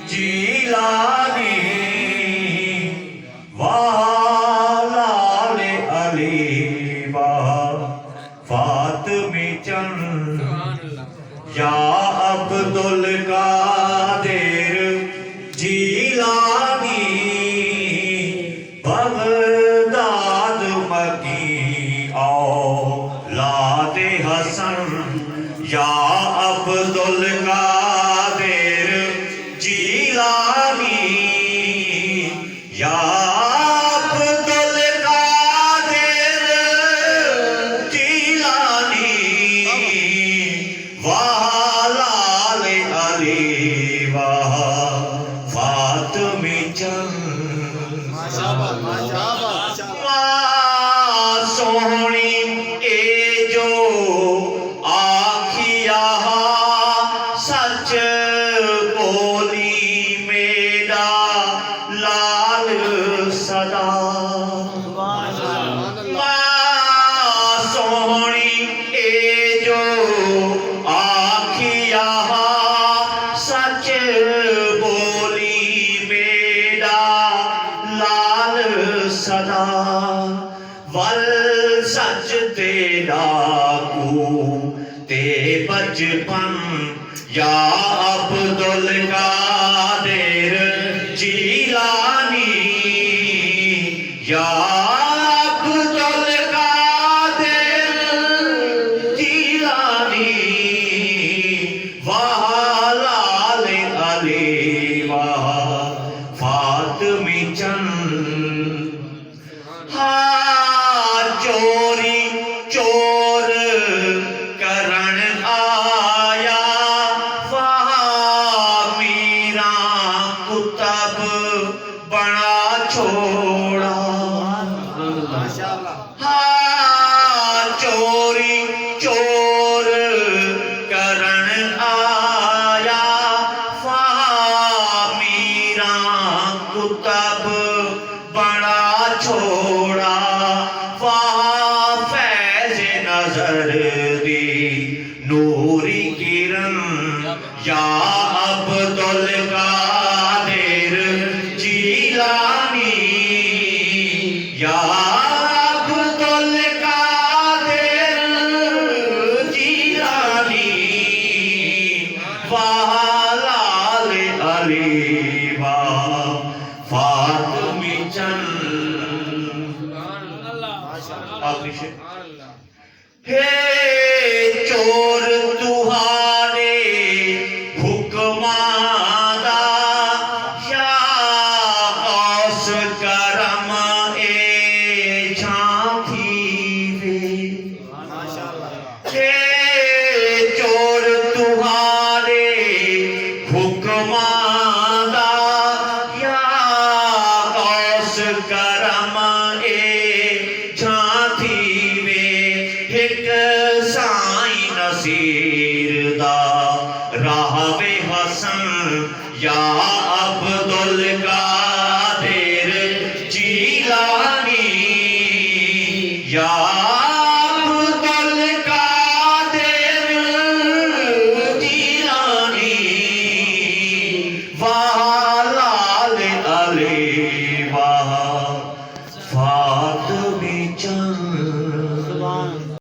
جیلانی والال علی واہ فاطمی چند یا عبد القادر جیلانی بغداد مکی اولاد حسن یا عبد القادر جیلانی یا عبد القادر جیلانی والال علی واہ فاطمی چند ماں سونی اے جو آکھیا سچ بولی میرا لال صدا ماں سونی اے جو آکھیا سچ بولی میرا لال صدا ول سچ تیرا کو تے بچپن یا عبد القادر جیلانی یا عبد القادر جیلانی والال علی واہ فاطمی چند چوری چور کرن آیا وہاں میرا کتب بڑا چھوڑا چوری چور کرن آیا وہاں میرا کتب بڑا چھوڑا وہاں فیض نظر دی نوری کرن یا عبد القادر جیلانی یا عبد القادر جیلانی والال علی واہ فاطمی چند آخری شیئر ہے چور تہاڑے حکمان دا یا غوث کرم اے جھانکی وے ہے چور تہاڑے حکمان دا یا غوث کرم اے جھانکی وے ایک سائیں نصیر دا راہ حسن یا عبد القادر